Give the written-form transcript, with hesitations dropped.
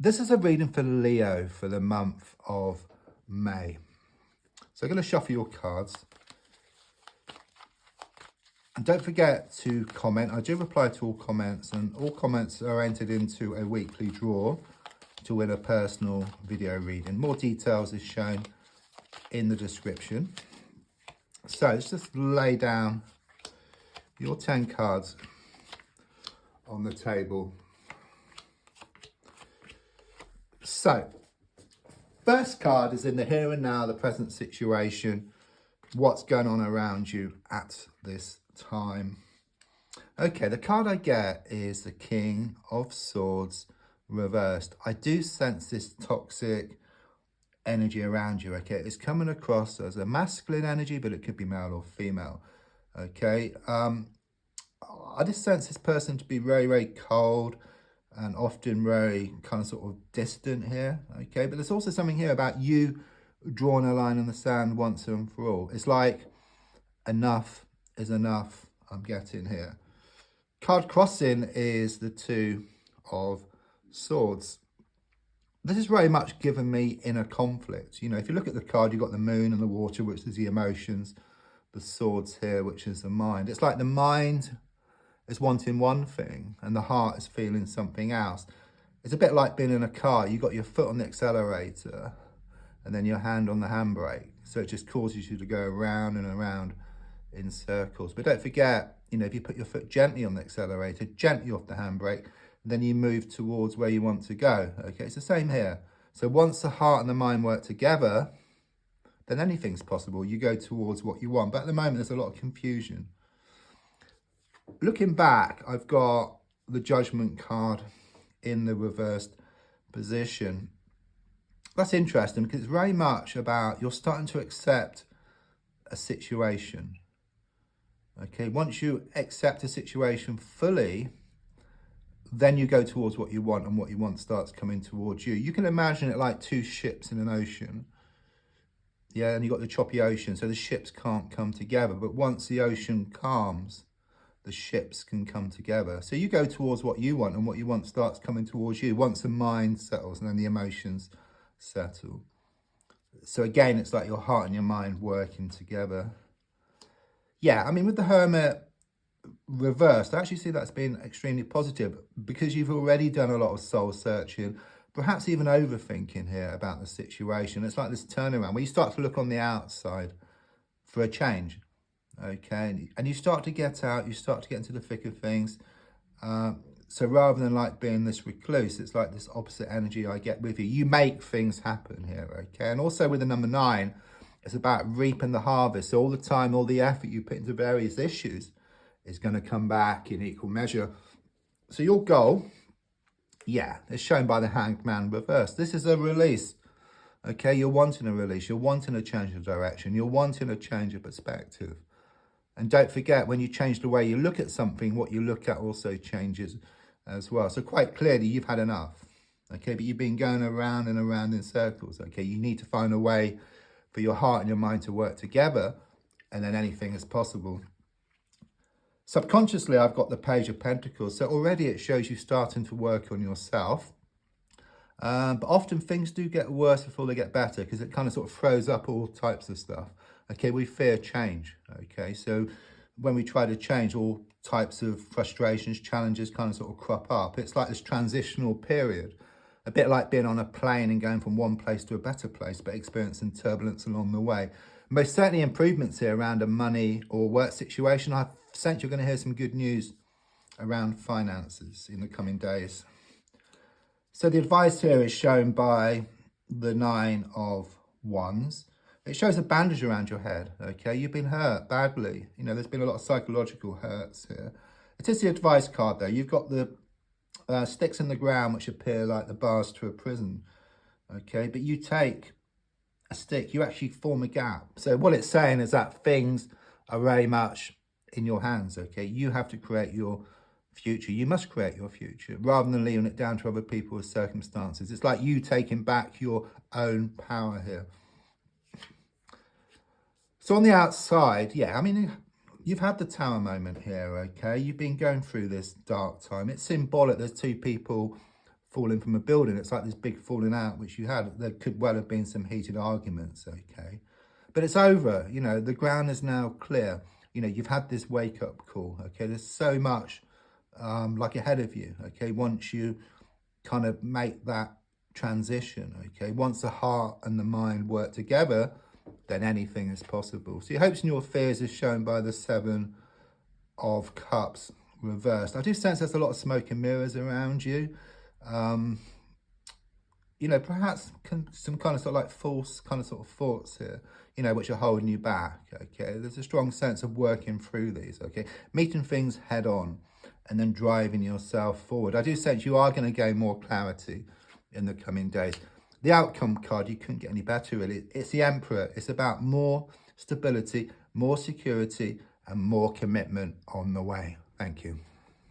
This is a reading for Leo for the month of May. So I'm going to shuffle your cards. And don't forget to comment. I do reply to all comments, and all comments are entered into a weekly draw to win a personal video reading. More details is shown in the description. So let's just lay down your 10 cards on the table. So, first card is in the here and now, the present situation, what's going on around you at this time. Okay, the card I get is the King of Swords reversed. I do sense this toxic energy around you, okay? It's coming across as a masculine energy, but it could be male or female, okay? I just sense this person to be very, very cold and often very kind of sort of distant here, okay? But there's also something here about you drawing a line in the sand once and for all. It's like enough is enough, I'm getting here. Card crossing is the Two of Swords. This is very much giving me inner conflict. You know, if you look at the card, you've got the moon and the water, which is the emotions, the swords here, which is the mind. It's like the mind is wanting one thing and the heart is feeling something else. It's a bit like being in a car. You've got your foot on the accelerator and then your hand on the handbrake. So it just causes you to go around and around in circles. But don't forget, you know, if you put your foot gently on the accelerator, gently off the handbrake, then you move towards where you want to go. Okay, it's the same here. So once the heart and the mind work together, then anything's possible. You go towards what you want. But at the moment, there's a lot of confusion. Looking back, I've got the Judgment card in the reversed position. That's interesting because it's very much about you're starting to accept a situation. Okay, once you accept a situation fully, then you go towards what you want, and what you want starts coming towards you. You can imagine it like two ships in an ocean. Yeah, and you've got the choppy ocean, so the ships can't come together. But once the ocean calms, the ships can come together. So you go towards what you want, and what you want starts coming towards you once the mind settles and then the emotions settle. So again, it's like your heart and your mind working together. Yeah, I mean, with the Hermit reversed, I actually see that's been extremely positive because you've already done a lot of soul searching, perhaps even overthinking here about the situation. It's like this turnaround where you start to look on the outside for a change. Okay, and you start to get out, you start to get into the thick of things. So rather than like being this recluse, it's like this opposite energy I get with you. You make things happen here, okay? And also with the number 9, it's about reaping the harvest. So all the time, all the effort you put into various issues is going to come back in equal measure. So your goal, yeah, is shown by the Hanged Man reversed. This is a release, okay? You're wanting a release. You're wanting a change of direction. You're wanting a change of perspective. And don't forget, when you change the way you look at something, what you look at also changes as well. So quite clearly, you've had enough, okay? But you've been going around and around in circles, okay? You need to find a way for your heart and your mind to work together, and then anything is possible. Subconsciously, I've got the Page of Pentacles. So already it shows you starting to work on yourself. But often things do get worse before they get better because it kind of sort of throws up all types of stuff. Okay, we fear change. Okay, so when we try to change, all types of frustrations, challenges kind of sort of crop up. It's like this transitional period, a bit like being on a plane and going from one place to a better place, but experiencing turbulence along the way. Most certainly improvements here around a money or work situation. I sense you're going to hear some good news around finances in the coming days. So the advice here is shown by the 9 of Wands. It shows a bandage around your head, okay? You've been hurt badly. You know, there's been a lot of psychological hurts here. It is the advice card, though. You've got the sticks in the ground, which appear like the bars to a prison, okay? But you take a stick, you actually form a gap. So what it's saying is that things are very much in your hands, okay? You have to create your future. You must create your future rather than leaving it down to other people's circumstances. It's like you taking back your own power here. So on the outside, yeah, I mean, you've had the Tower moment here, okay? You've been going through this dark time. It's symbolic. There's two people falling from a building. It's like this big falling out, which you had. There could well have been some heated arguments, okay? But it's over, you know, the ground is now clear. You know, you've had this wake-up call, okay? There's so much like ahead of you, okay? Once you kind of make that transition, okay? Once the heart and the mind work together, then anything is possible. So your hopes and your fears is shown by the 7 of Cups reversed. I do sense there's a lot of smoke and mirrors around you. You know, perhaps some kind of sort of like false kind of sort of thoughts here, you know, which are holding you back, okay? There's a strong sense of working through these, okay? Meeting things head on and then driving yourself forward. I do sense you are going to gain more clarity in the coming days. The outcome card, you couldn't get any better, really. It's the Emperor. It's about more stability, more security, and more commitment on the way. Thank you.